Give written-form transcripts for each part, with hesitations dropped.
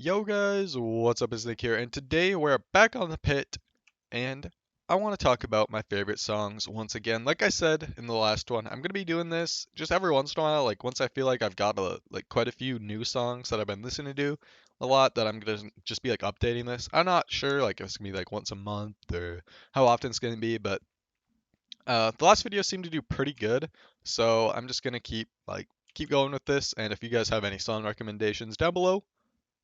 Yo guys, what's up? It's Nick here, and today we're back on the pit, and I want to talk about my favorite songs once again. Like I said in the last one, I'm gonna be doing this just every once in a while. Like once I feel like I've got quite a few new songs that I've been listening to a lot, that I'm gonna just be like updating this. I'm not sure like if it's gonna be like once a month or how often it's gonna be, but the last video seemed to do pretty good, so I'm just gonna keep going with this. And if you guys have any song recommendations down below,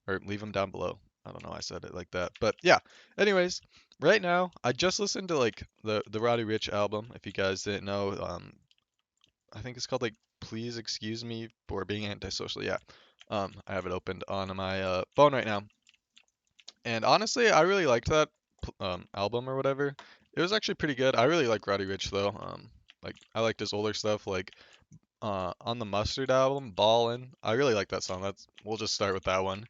or leave them down below. I don't know why I said it like that. But yeah. Anyways, right now I just listened to like the Roddy Ricch album. If you guys didn't know, I think it's called like Please Excuse Me for Being Antisocial. Yeah. I have it opened on my phone right now. And honestly, I really liked that album or whatever. It was actually pretty good. I really like Roddy Ricch though. Like I liked his older stuff, like on the Mustard album, Ballin'. I really like that song. We'll just start with that one.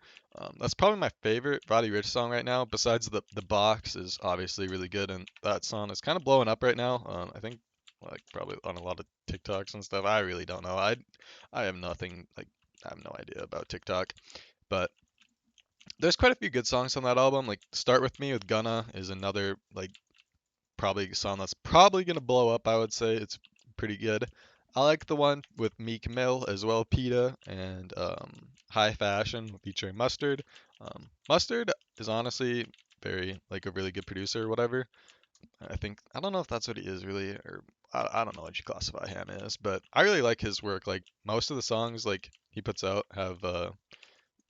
That's probably my favorite Roddy Ricch song right now. Besides the box is obviously really good, and that song is kind of blowing up right now. I think like probably on a lot of TikToks and stuff. I really don't know. I have nothing like I have no idea about TikTok, but there's quite a few good songs on that album. Like Start With Me with Gunna is another like probably a song that's probably gonna blow up. I would say it's pretty good. I like the one with Meek Mill as well, PETA, and High Fashion featuring Mustard. Mustard is honestly very like a really good producer or whatever. I don't know if that's what he is really, or I don't know what you classify him as, but I really like his work. Like most of the songs like he puts out have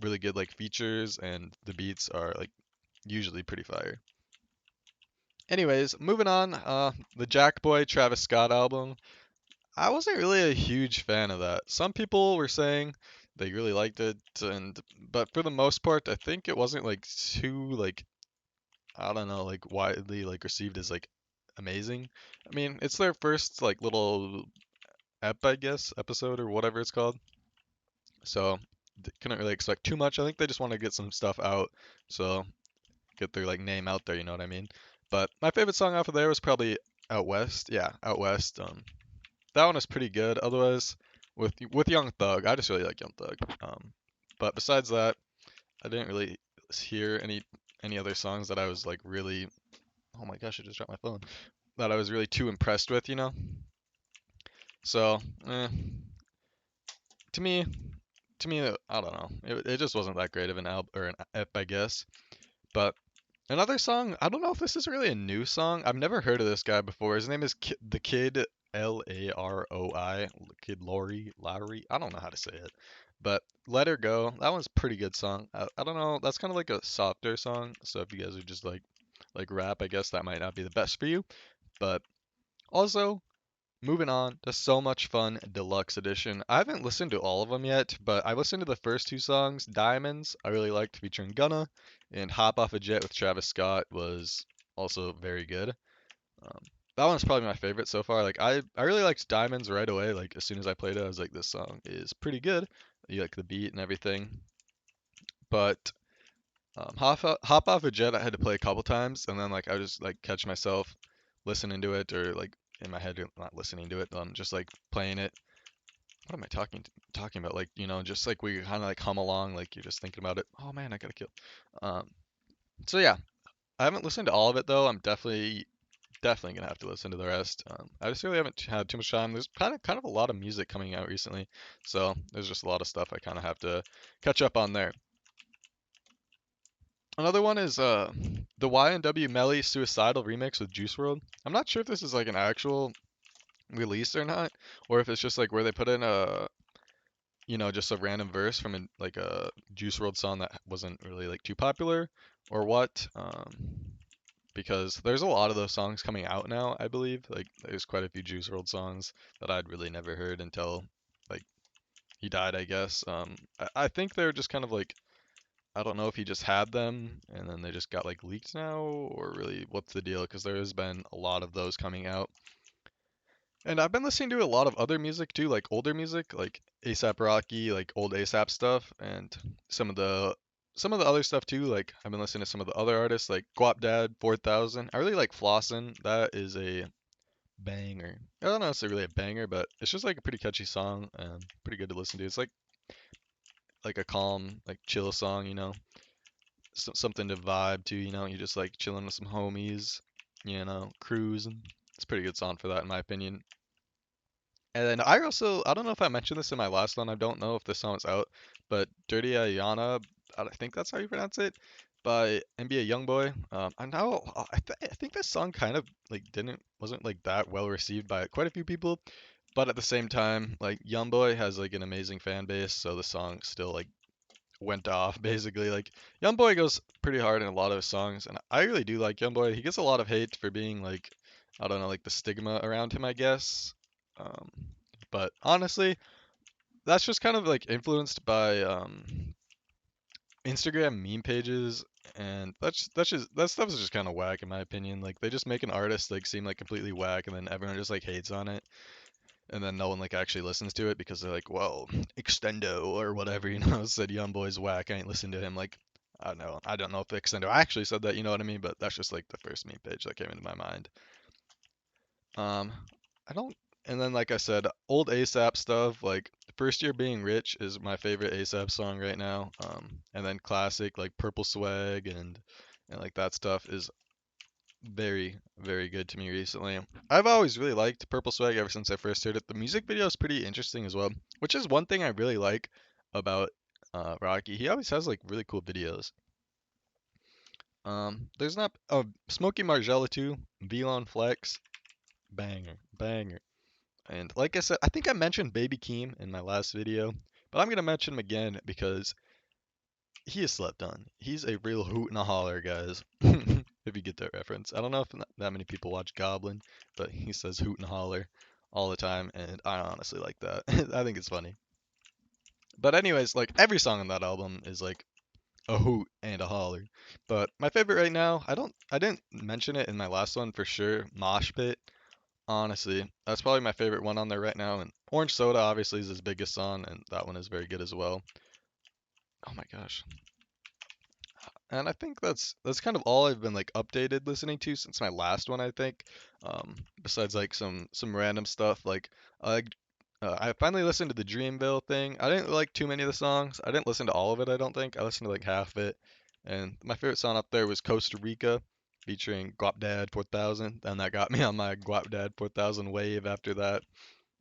really good like features, and the beats are like usually pretty fire. Anyways, moving on, the Jackboy Travis Scott album. I wasn't really a huge fan of that. Some people were saying they really liked it, and but for the most part, I think it wasn't like too like I don't know like widely like received as like amazing. I mean, it's their first like little I guess, episode or whatever it's called. So couldn't really expect too much. I think they just want to get some stuff out, so get their like name out there. You know what I mean? But my favorite song off of there was probably Out West. Yeah, Out West. That one is pretty good. Otherwise, with Young Thug, I just really like Young Thug. But besides that, I didn't really hear any other songs that I was like really. Oh my gosh, I just dropped my phone. That I was really too impressed with, you know. So, to me, I don't know. It just wasn't that great of an album or an ep, I guess. But another song, I don't know if this is really a new song. I've never heard of this guy before. His name is The Kid Laroi. Kid Lowry. I don't know how to say it. But Let Her Go, that one's a pretty good song. I don't know, that's kind of like a softer song. So if you guys are just like rap, I guess that might not be the best for you. But also, moving on to So Much Fun Deluxe Edition. I haven't listened to all of them yet, but I listened to the first two songs. Diamonds, I really liked featuring Gunna, and Hop Off a Jet with Travis Scott was also very good. Um, that one's probably my favorite so far. Like I really liked Diamonds right away. Like as soon as I played it, I was like, this song is pretty good. You like the beat and everything. But Hop Off a Jet, I had to play a couple times, and then like I just like catch myself listening to it, or like in my head not listening to it, just like playing it. What am I talking about? Like just like we kind of like hum along, like you're just thinking about it. Oh man, I gotta kill. Um, so yeah, I haven't listened to all of it though. I'm definitely gonna have to listen to the rest. I just really haven't had too much time. There's kind of a lot of music coming out recently, so there's just a lot of stuff I kind of have to catch up on there. Another one is the Y&W Melly Suicidal remix with Juice WRLD. I'm not sure if this is like an actual release or not, or if it's just like where they put in a just a random verse from like a Juice WRLD song that wasn't really like too popular, or what. Because there's a lot of those songs coming out now, I believe. Like there's quite a few Juice WRLD songs that I'd really never heard until like he died, I guess. I think they're just kind of like I don't know if he just had them and then they just got like leaked now, or really what's the deal, because there has been a lot of those coming out. And I've been listening to a lot of other music too, like older music, like ASAP Rocky, like old ASAP stuff, and some of the some of the other stuff too. Like I've been listening to some of the other artists, like Guap Dad, 4000. I really like Flossin'. That is a banger. I don't know if it's really a banger, but it's just like a pretty catchy song and pretty good to listen to. It's like a calm, like chill song. something to vibe to, you know, you just like chilling with some homies, you know, cruising. It's a pretty good song for that in my opinion. And then I don't know if I mentioned this in my last one. I don't know if this song is out, but Dirty Ayana, I think that's how you pronounce it, by NBA YoungBoy. I know I think this song kind of like didn't wasn't like that well received by quite a few people, but at the same time, like YoungBoy has like an amazing fan base, so the song still like went off basically. Like YoungBoy goes pretty hard in a lot of his songs, and I really do like YoungBoy. He gets a lot of hate for being like I don't know, like the stigma around him, I guess. Um, but honestly, that's just kind of like influenced by Instagram meme pages, and that's just that stuff is just kind of whack in my opinion. Like they just make an artist like seem like completely whack, and then everyone just like hates on it, and then no one like actually listens to it because they're like, well, Extendo or whatever, you know, said Young Boy's whack. I ain't listen to him. Like, I don't know. I don't know if Extendo actually said that, you know what I mean? But that's just like the first meme page that came into my mind. Um, I don't. And then like I said, old ASAP stuff like First Year Being Rich is my favorite ASAP song right now. And then classic like Purple Swag and like that stuff is very, very good to me recently. I've always really liked Purple Swag ever since I first heard it. The music video is pretty interesting as well, which is one thing I really like about Rocky. He always has like really cool videos. There's not Smokey Margella too, Velon Flex, banger, banger. And like I said, I think I mentioned Baby Keem in my last video, but I'm gonna mention him again because he is slept on. He's a real hoot and a holler, guys. If you get that reference. I don't know if that many people watch Goblin, but he says hoot and holler all the time, and I honestly like that. I think it's funny. But anyways, like every song on that album is like a hoot and a holler. But my favorite right now, I didn't mention it in my last one for sure. Mosh Pit. Honestly, that's probably my favorite one on there right now. And Orange Soda obviously is his biggest song, and that one is very good as well. Oh my gosh. And I think that's kind of all I've been like updated listening to since my last one, I think. Besides like some random stuff like uh, I finally listened to the Dreamville thing. I didn't like too many of the songs. I didn't listen to all of it, I don't think. I listened to like half of it. And my favorite song up there was Costa Rica featuring Guap Dad 4000, and that got me on my Guap Dad 4000 wave after that.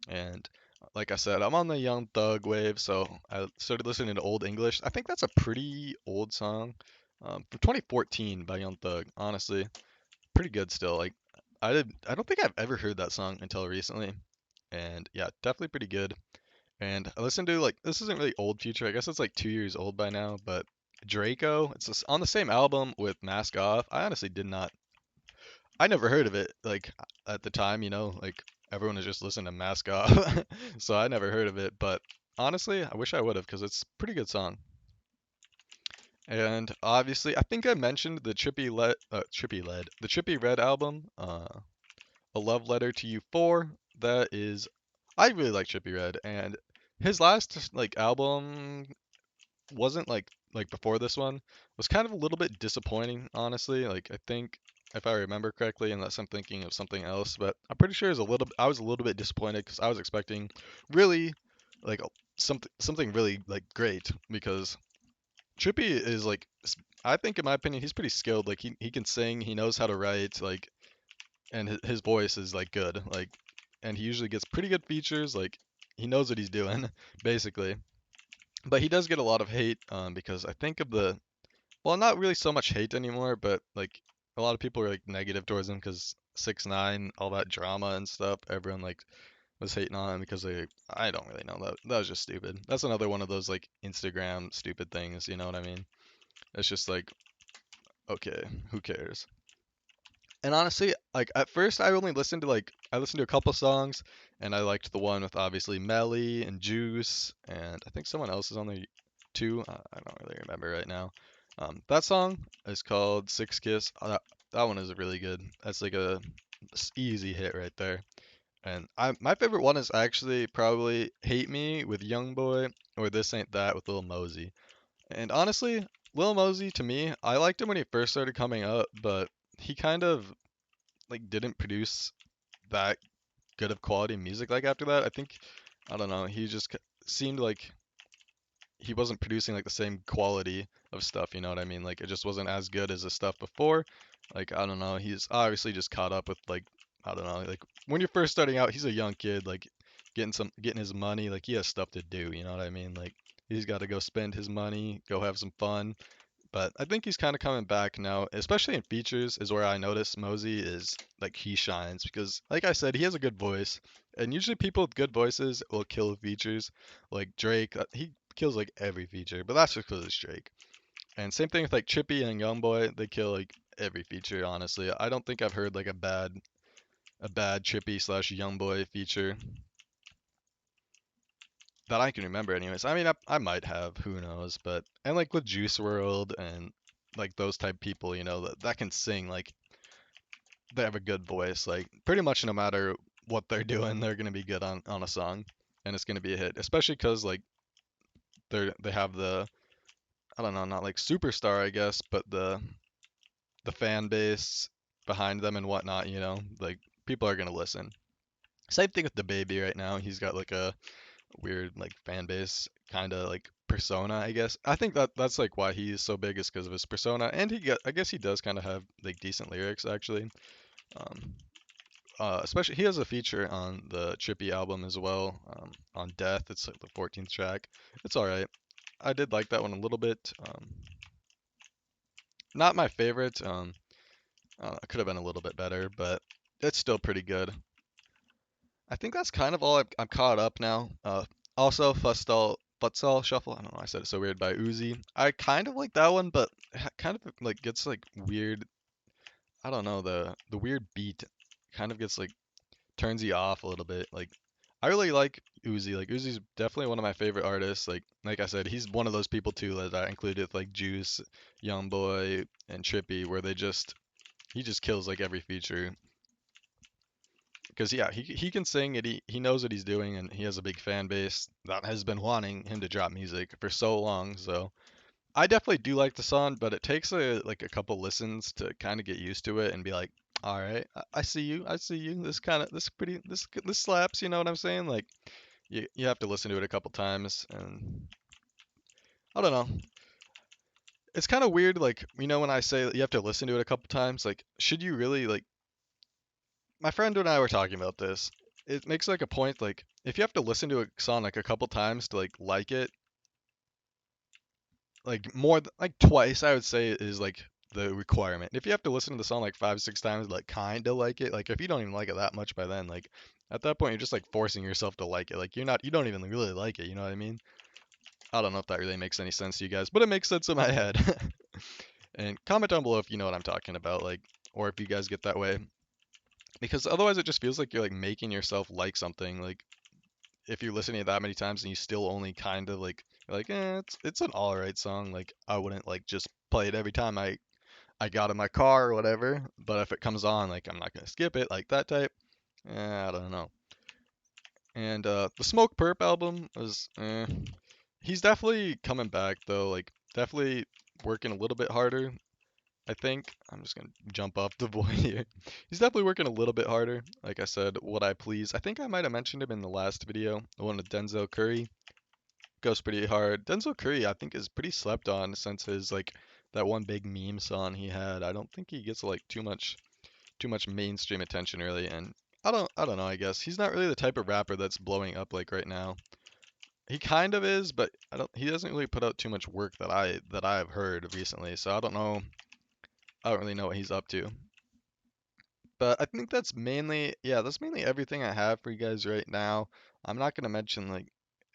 And like I said, I'm on the Young Thug wave, so I started listening to Old English. I think that's a pretty old song, from 2014 by Young Thug. Honestly, pretty good still. Like I don't think I've ever heard that song until recently, and yeah, definitely pretty good. And I listened to like this isn't really old Future. I guess it's like 2 years old by now, but Draco. It's on the same album with Mask Off. I honestly did not I never heard of it like at the time, you know, like everyone was just listening to Mask Off, so I never heard of it. But honestly, I wish I would have because it's a pretty good song. And obviously, I think I mentioned the the Trippy Red album, A Love Letter to You 4. That is, I really like Trippy Red, and his last like album wasn't like before this one was kind of a little bit disappointing, honestly. Like I think if I remember correctly, unless I'm thinking of something else, but I'm pretty sure I was a little bit disappointed because I was expecting really like something really like great because Trippy is like I think in my opinion he's pretty skilled. Like he can sing, he knows how to write, like and his voice is like good, like and he usually gets pretty good features. Like he knows what he's doing basically. But he does get a lot of hate because I think of the well, not really so much hate anymore, but like a lot of people are like negative towards him because 6ix9ine, all that drama and stuff. Everyone like was hating on him because I don't really know that was just stupid. That's another one of those like Instagram stupid things. You know what I mean? It's just like okay, who cares? And honestly, like at first I listened to a couple songs and I liked the one with obviously Melly and Juice and I think someone else is on there too. I don't really remember right now. That song is called Six Kiss. That one is really good. That's like a easy hit right there. And my favorite one is actually probably Hate Me with Young Boy or This Ain't That with Lil Mosey. And honestly, Lil Mosey to me, I liked him when he first started coming up, but he kind of like didn't produce that good of quality music like after that. I think I don't know, he just seemed like he wasn't producing like the same quality of stuff, you know what I mean? Like it just wasn't as good as the stuff before. Like I don't know, he's obviously just caught up with like I don't know, like when you're first starting out, he's a young kid, like getting his money, like he has stuff to do, you know what I mean? Like he's got to go spend his money, go have some fun. But I think he's kind of coming back now, especially in features, is where I notice Mosey is like he shines because, like I said, he has a good voice, and usually people with good voices will kill features. Like Drake, he kills like every feature, but that's just because it's Drake. And same thing with like Chippy and Youngboy, they kill like every feature. Honestly, I don't think I've heard like a bad Chippy slash Youngboy feature that I can remember. Anyways, I mean, I might have, who knows? But and like with Juice World and like those type people, that can sing, like they have a good voice. Like pretty much no matter what they're doing, they're gonna be good on a song, and it's gonna be a hit. Especially because like they have the I don't know, not like superstar I guess, but the fan base behind them and whatnot. Like people are gonna listen. Same thing with the baby right now. He's got like a weird like fan base kind of like persona, I guess. I think that's like why he's so big is because of his persona, and I guess he does kind of have like decent lyrics actually. Um, Especially he has a feature on the Trippy album as well. On Death, it's like the 14th track. It's all right. I did like that one a little bit. Not my favorite. It could have been a little bit better, but it's still pretty good. I think that's kind of all I'm caught up now. Also, Futsal Shuffle. I don't know. I said it so weird by Uzi. I kind of like that one, but kind of like gets like weird. I don't know the weird beat kind of gets like turns you off a little bit. Like I really like Uzi. Like Uzi's definitely one of my favorite artists. Like I said, he's one of those people too that I included with like Juice, Youngboy, and Trippy, where he just kills like every feature. Because yeah, he can sing it. He knows what he's doing, and he has a big fan base that has been wanting him to drop music for so long. So I definitely do like the song, but it takes a couple listens to kind of get used to it and be like, all right, I see you, I see you. This slaps. You know what I'm saying? Like you have to listen to it a couple times, and I don't know. It's kind of weird, like when I say that you have to listen to it a couple times, like should you really like my friend and I were talking about this. It makes like a point like if you have to listen to a song like a couple times to like it, like like twice I would say is like the requirement. If you have to listen to the song like 5, 6 times, like kind of like it, like if you don't even like it that much by then, like at that point you're just like forcing yourself to like it. Like you don't even really like it. You know what I mean? I don't know if that really makes any sense to you guys, but it makes sense in my head. And comment down below if you know what I'm talking about, like, or if you guys get that way. Because otherwise it just feels like you're like making yourself like something. Like if you're listening to it that many times and you still only kind of like it's an alright song. Like I wouldn't like just play it every time I got in my car or whatever. But if it comes on, like I'm not gonna skip it like that type. I don't know. And the Smoke Perp album was he's definitely coming back though. Like definitely working a little bit harder. I think I'm just gonna jump off the void here. He's definitely working a little bit harder. Like I said, What I Please. I think I might have mentioned him in the last video, the one with Denzel Curry. Goes pretty hard. Denzel Curry, I think, is pretty slept on since his like that one big meme song he had. I don't think he gets like too much mainstream attention really, and I don't know. I guess he's not really the type of rapper that's blowing up like right now. He kind of is, but I don't. He doesn't really put out too much work that I've heard recently. So I don't know. I don't really know what he's up to. But I think that's mainly everything I have for you guys right now. I'm not gonna mention like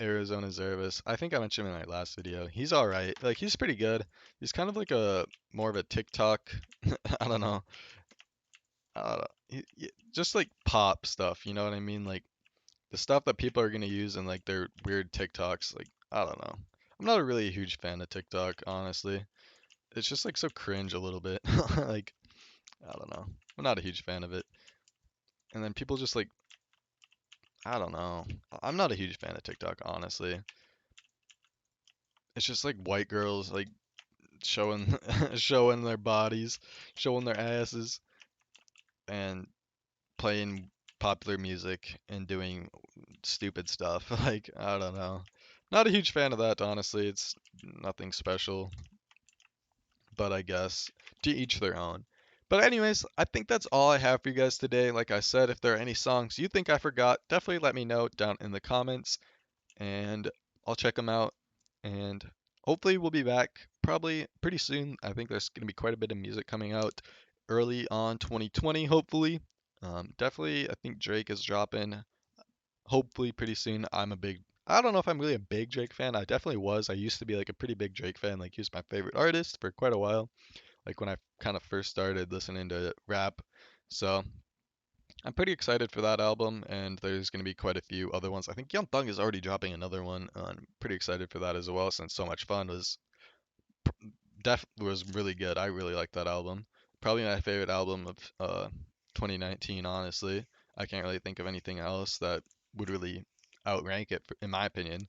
Arizona Zervis. I think I mentioned him in my last video. He's all right. Like he's pretty good. He's kind of like a more of a TikTok. I don't know. Just like pop stuff. You know what I mean? Like the stuff that people are gonna use in like their weird TikToks. Like I don't know. I'm not a really huge fan of TikTok, honestly. It's just like so cringe a little bit. Like I don't know. I'm not a huge fan of it. And then people just like I don't know. I'm not a huge fan of TikTok, honestly. It's just like white girls like showing showing their bodies, showing their asses, and playing popular music and doing stupid stuff. Like I don't know. Not a huge fan of that, honestly. It's nothing special, but I guess to each their own. But anyways, I think that's all I have for you guys today. Like I said, if there are any songs you think I forgot, definitely let me know down in the comments and I'll check them out. And hopefully we'll be back probably pretty soon. I think there's going to be quite a bit of music coming out early on 2020, hopefully. Definitely, I think Drake is dropping hopefully pretty soon. I don't know if I'm really a big Drake fan. I definitely was. I used to be like a pretty big Drake fan. Like he was my favorite artist for quite a while. Like when I kind of first started listening to rap. So I'm pretty excited for that album, and there's going to be quite a few other ones. I think Young Thug is already dropping another one. I'm pretty excited for that as well, since So Much Fun was really good. I really like that album. Probably my favorite album of 2019, honestly. I can't really think of anything else that would really outrank it, in my opinion.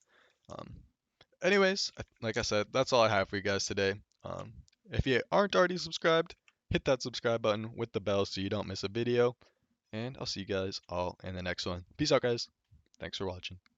Um, anyways, like I said, that's all I have for you guys today. If you aren't already subscribed, hit that subscribe button with the bell so you don't miss a video. And I'll see you guys all in the next one. Peace out, guys. Thanks for watching.